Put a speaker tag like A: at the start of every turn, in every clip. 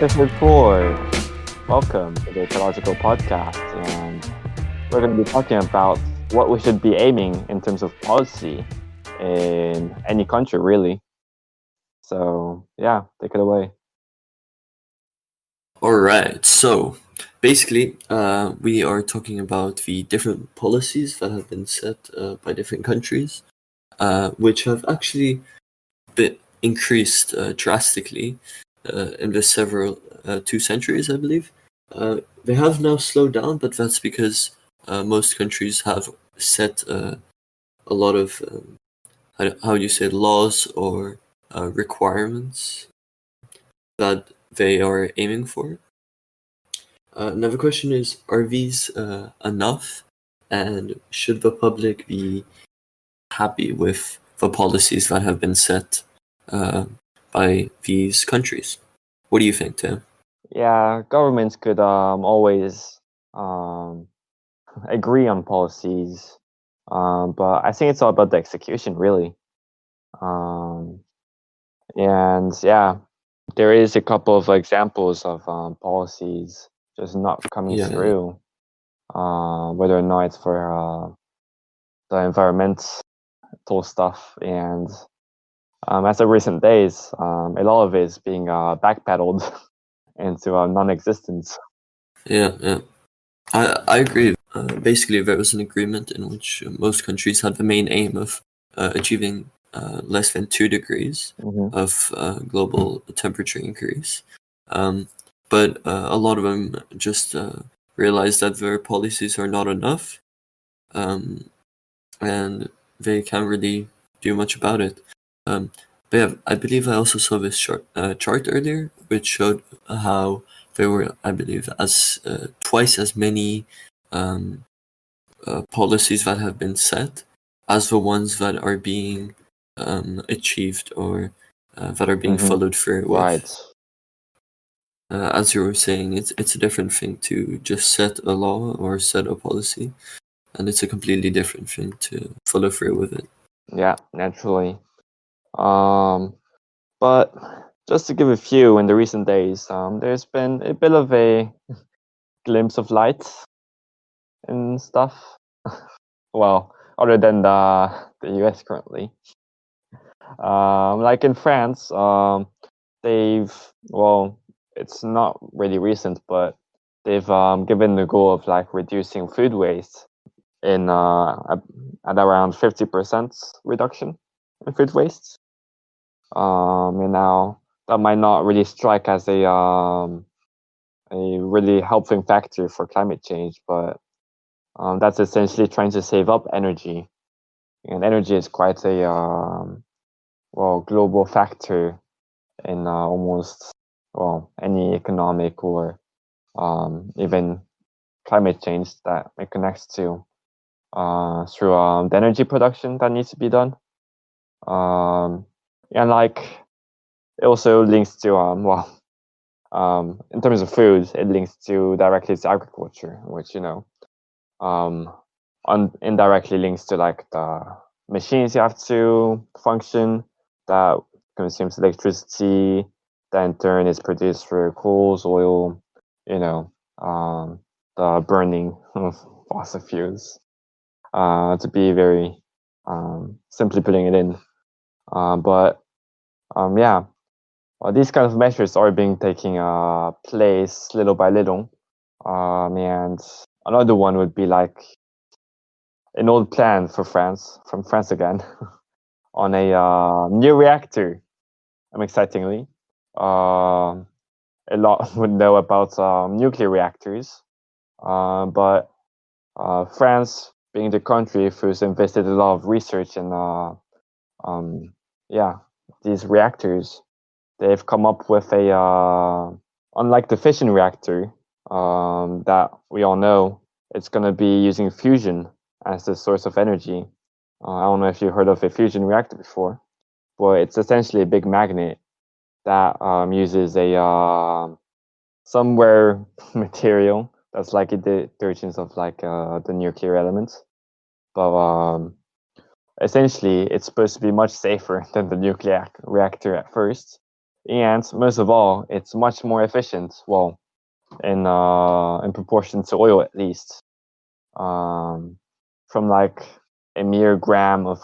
A: Episode 4. Welcome to the Ecological podcast, and we're going to be talking about what we should be aiming in terms of policy in any country, really. So, yeah, take it away.
B: All right. So basically, we are talking about the different policies that have been set by different countries, which have actually been increased drastically in the several 2 centuries, I believe. They have now slowed down, but that's because most countries have set a lot of how do you say laws or requirements that they are aiming for. Now the question is, are these enough? And should the public be happy with the policies that have been set uh, by these countries? What do you think, Tim?
A: Yeah, governments could always um, agree on policies, but I think it's all about the execution, really. Um, and yeah, there is a couple of examples of policies just not coming
B: Yeah,
A: through, whether or not it's for the environmental stuff. And as of recent days, a lot of it is being backpedaled into non-existence.
B: yeah. I agree. Basically, there was an agreement in which most countries had the main aim of achieving less than 2 degrees
A: Hmm.
B: of global temperature increase. Um, but a lot of them just realized that their policies are not enough, um, and they can't really do much about it. But yeah, I believe I also saw this chart earlier, which showed how there were, I believe, as twice as many um, policies that have been set as the ones that are being achieved or that are being
A: Hmm.
B: followed through
A: Right.
B: with. As you were saying, it's a different thing to just set a law or set a policy, and it's a completely different thing to follow through with it.
A: Yeah, naturally. Um, but just to give a few, in the recent days, there's been a bit of a glimpse of light and stuff. Well, other than the US currently. Like in France, they've, well, it's not really recent, but they've given the goal of like reducing food waste in at around 50% reduction in food waste. And now that might not really strike as a really helping factor for climate change, but that's essentially trying to save up energy, and energy is quite a global factor in almost any economic or even climate change that it connects to through the energy production that needs to be done. And like it also links to in terms of food, it links to directly to agriculture, which um, indirectly links to like the machines you have to function that consumes electricity, that in turn is produced through coals, oil, you know, the burning of fossil fuels. To be very simply putting it in, but yeah, these kind of measures are being taking place little by little, and another one would be like an old plan for France, from France again, on a new reactor. Excitingly, a lot would know about nuclear reactors, but France, being the country who's invested a lot of research in, um, yeah, these reactors, they've come up with a, unlike the fission reactor that we all know, it's going to be using fusion as the source of energy. I don't know if you heard of a fusion reactor before, but it's essentially a big magnet that uses a somewhere material that's like a detergent of like the nuclear elements. But essentially, it's supposed to be much safer than the nuclear reactor at first, and most of all, it's much more efficient. Well, in proportion to oil, at least. Um, from like a mere gram of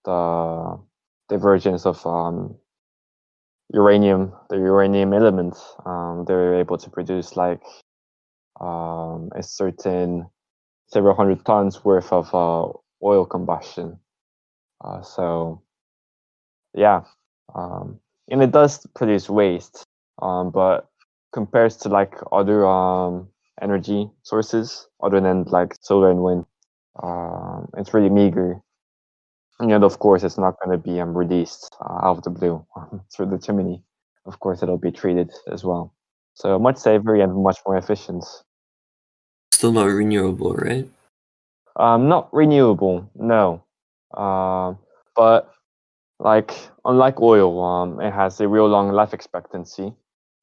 A: the divergence of uranium, the uranium element, they're able to produce like a certain several hundred tons worth of oil combustion. So yeah, um, and it does produce waste, but compared to like other energy sources other than like solar and wind, it's really meager. And of course, it's not going to be released out of the blue through the chimney. Of course, it'll be treated as well. So much safer and much more efficient.
B: Still not renewable, right?
A: Not renewable, no. But like unlike oil, it has a real long life expectancy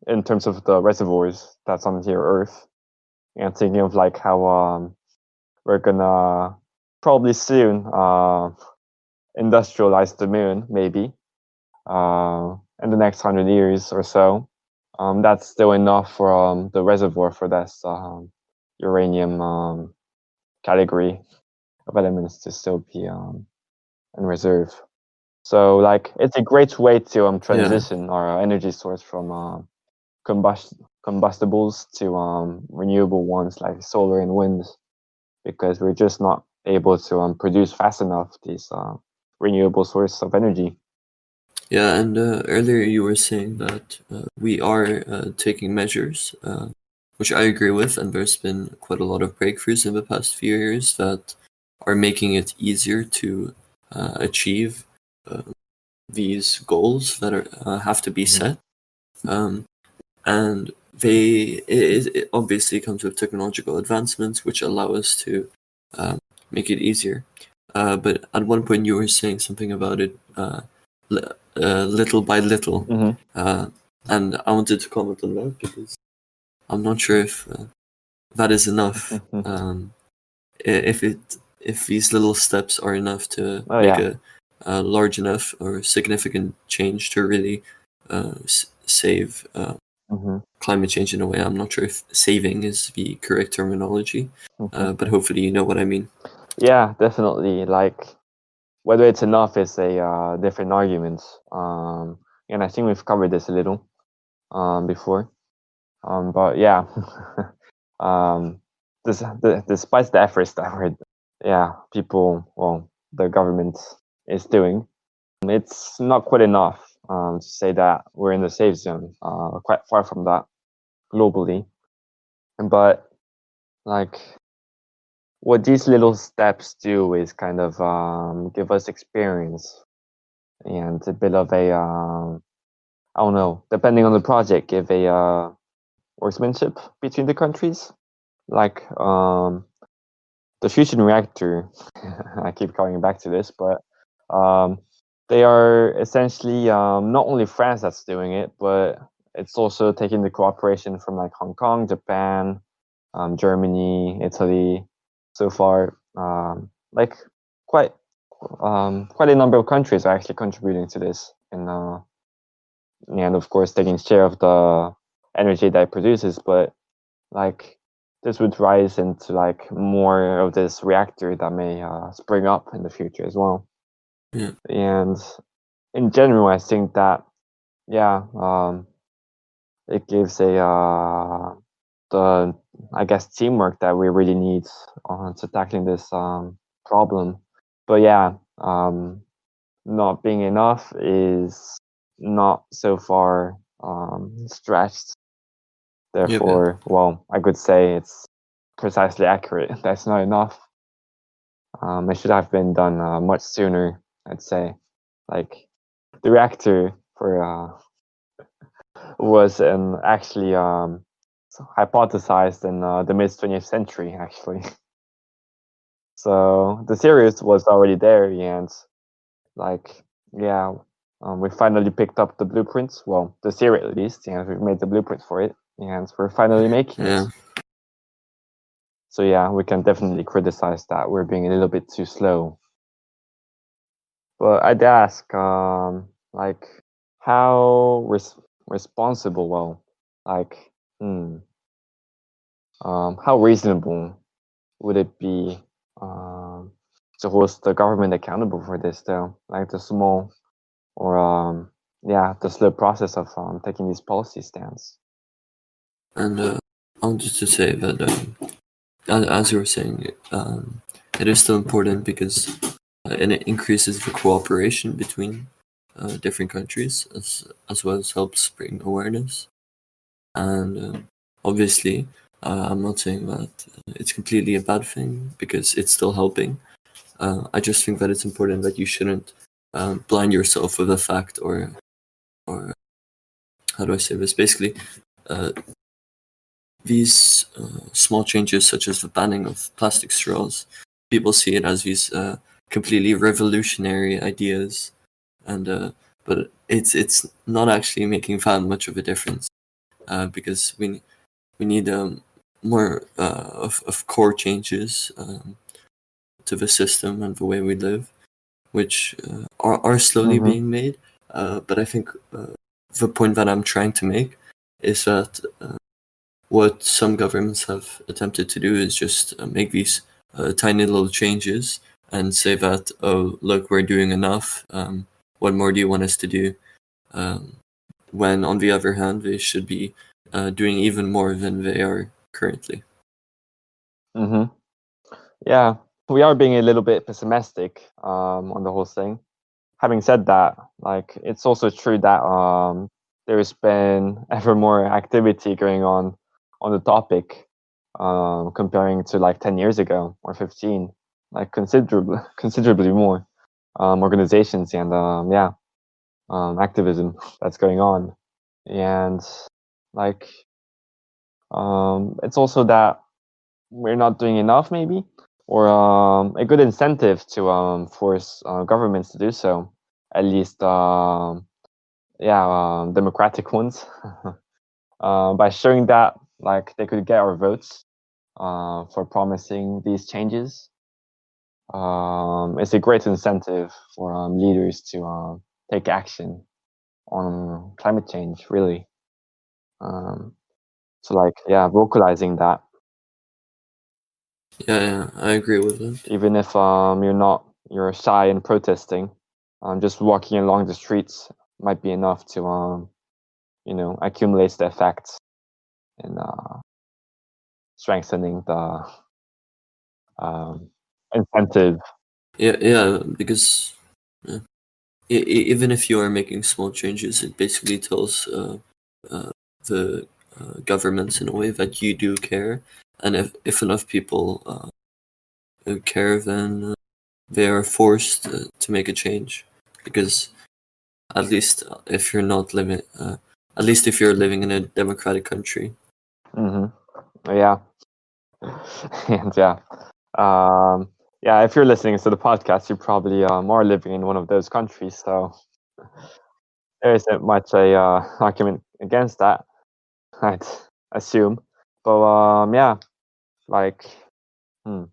A: in terms of the reservoirs that's on here Earth. And thinking of like how we're gonna probably soon industrialize the moon, maybe in the next 100 years or so. That's still enough for the reservoir for this uranium category of elements to still be in reserve. So, like, it's a great way to
B: Yeah.
A: transition our energy source from combustibles to renewable ones like solar and wind, because we're just not able to produce fast enough these renewable source of energy.
B: Yeah, and earlier you were saying that we are taking measures, which I agree with, and there's been quite a lot of breakthroughs in the past few years that are making it easier to achieve uh, these goals that are have to be
A: Mm-hmm.
B: set. Um, and it obviously comes with technological advancements which allow us to um, make it easier. But at one point you were saying something about it little by little,
A: Mm-hmm.
B: uh, and I wanted to comment on that because I'm not sure if that is enough. If these little steps are enough to
A: Oh
B: make
A: yeah.
B: a large enough or significant change to really save
A: Mm-hmm.
B: climate change in a way. I'm not sure if saving is the correct terminology, but hopefully you know what I mean.
A: Yeah, definitely. Like whether it's enough is a different argument. And I think we've covered this a little before. But yeah, um, despite the efforts that we're, yeah, people, well, the government is doing, it's not quite enough to say that we're in the safe zone. Quite far from that globally. But like what these little steps do is kind of give us experience and a bit of a I don't know, depending on the project, give a workmanship between the countries. Like the fusion reactor, I keep coming back to this, but um, they are essentially not only France that's doing it, but it's also taking the cooperation from like Hong Kong, Japan, Germany, Italy, so far. Like quite quite a number of countries are actually contributing to this, and of course taking share of the energy that it produces. But like this would rise into like more of this reactor that may spring up in the future as well.
B: Yeah,
A: And in general, I think that yeah, it gives a the I guess teamwork that we really need to tackling this problem. But yeah, not being enough is not so far stretched.
B: yeah.
A: Therefore, well, I could say it's precisely accurate. That's not enough. It should have been done much sooner, I'd say. Like the reactor for was actually hypothesized in the mid 20th century, actually. So the series was already there, and like yeah, we finally picked up the blueprints. Well, the series at least, and we've made the blueprint for it, and we're finally making it.
B: Yeah.
A: So yeah, we can definitely criticize that we're being a little bit too slow. But I'd ask, like, how responsible, well, like, how reasonable would it be um, to hold the government accountable for this, though? Like the small or yeah, the slow process of taking these policy stance.
B: And I wanted to say that, as you were saying, it is still important because and it increases the cooperation between different countries, as well as helps bring awareness. And obviously, I'm not saying that it's completely a bad thing because it's still helping. I just think that it's important that you shouldn't blind yourself with a fact, or how do I say this? Basically, uh, these small changes, such as the banning of plastic straws, people see it as these completely revolutionary ideas, and but it's not actually making that much of a difference because we need more of core changes to the system and the way we live, which are slowly
A: Mm-hmm.
B: being made. But I think the point that I'm trying to make is that what some governments have attempted to do is just make these tiny little changes and say that, oh, look, we're doing enough. What more do you want us to do? Um, when, on the other hand, they should be doing even more than they are currently.
A: Mm-hmm. Yeah, we are being a little bit pessimistic on the whole thing. Having said that, like it's also true that there's been ever more activity going on the topic comparing to like 10 years ago or 15, like considerably more organizations and yeah, activism that's going on. And like it's also that we're not doing enough, maybe, or a good incentive to force governments to do so, at least yeah, democratic ones, by showing that like they could get our votes for promising these changes. It's a great incentive for leaders to take action on climate change, really. Um, so like, yeah, vocalizing that,
B: Yeah, I agree with that.
A: even if you're shy and protesting, just walking along the streets might be enough to accumulate the effects and strengthening the um, incentive.
B: Yeah, because yeah, even if you are making small changes, it basically tells uh, the governments in a way that you do care, and if enough people care, then they are forced to make a change. Because at least if you're not living, at least if you're living in a democratic country.
A: Hmm. Yeah, and yeah, um, yeah. If you're listening to the podcast, you probably are living in one of those countries, so there isn't much a argument against that, I'd assume. But yeah, like, hmm,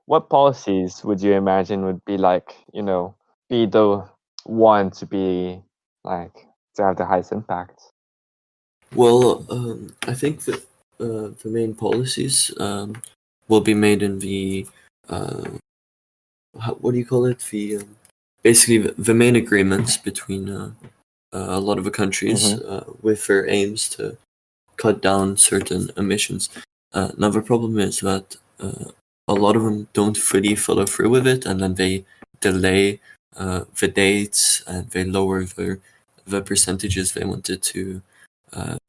A: what policies would you imagine would be like, be the one to be like to have the highest impact?
B: Well, I think that the main policies will be made in the uh, what do you call it? The basically the main agreements between a lot of the countries
A: Mm-hmm.
B: with their aims to cut down certain emissions. Now the problem is that a lot of them don't fully follow through with it, and then they delay the dates and they lower the percentages they wanted to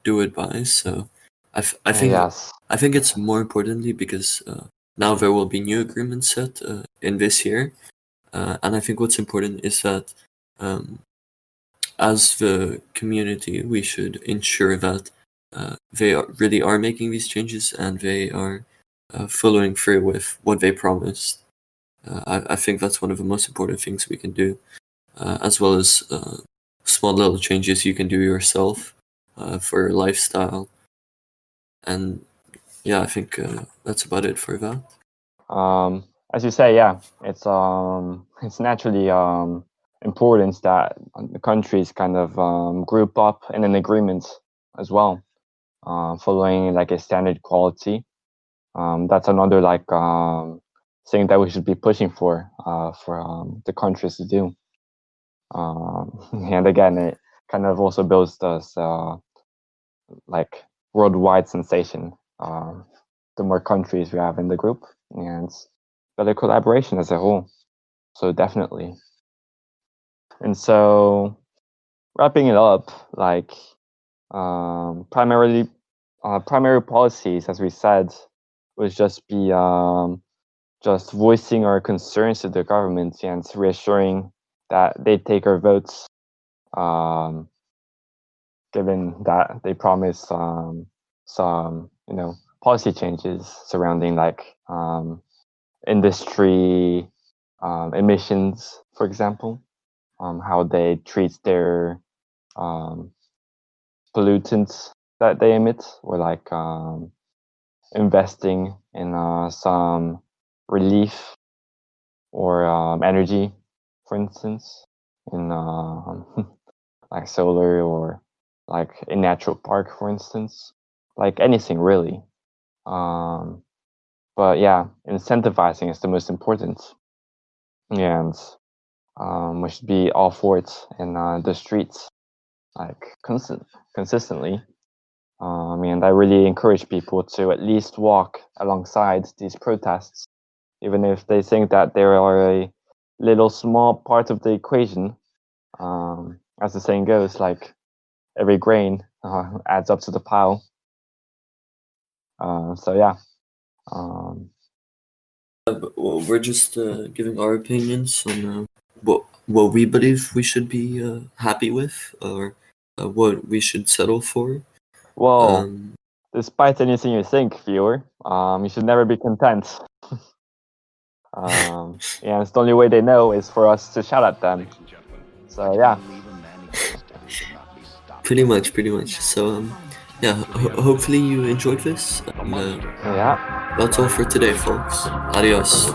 B: do it by. So I think
A: Yes.
B: I think it's more importantly because now there will be new agreements set in this year, and I think what's important is that um, as the community, we should ensure that really are making these changes and they are following through with what they promised. I think that's one of the most important things we can do, as well as small little changes you can do yourself for your lifestyle. And yeah, I think that's about it for that.
A: As you say, yeah, it's it's naturally importance that the countries kind of group up in an agreement as well, following like a standard quality. That's another like thing that we should be pushing for the countries to do. And again, it kind of also builds this like worldwide sensation. The more countries we have in the group, and better collaboration as a whole. So definitely. And so wrapping it up, like primary policies, as we said, would just be just voicing our concerns to the government and reassuring that they take our votes, given that they promise some policy changes surrounding like industry emissions, for example, how they treat their pollutants that they emit, or like investing in some relief or energy, for instance, in like solar or like a natural park, for instance, like anything really. But yeah, incentivizing is the most important, and we should be all for it in the streets, like consistently. And I really encourage people to at least walk alongside these protests, even if they think that they are a little small part of the equation. As the saying goes, like every grain adds up to the pile. So yeah.
B: Well, we're just giving our opinions on what we believe we should be happy with, or what we should settle for.
A: Well,
B: Um,
A: despite anything you think, viewer, you should never be content. And it's the only way they know is for us to shout at them. So yeah.
B: pretty much. So yeah, hopefully you enjoyed this. And,
A: Yeah.
B: that's all for today, folks. Adios.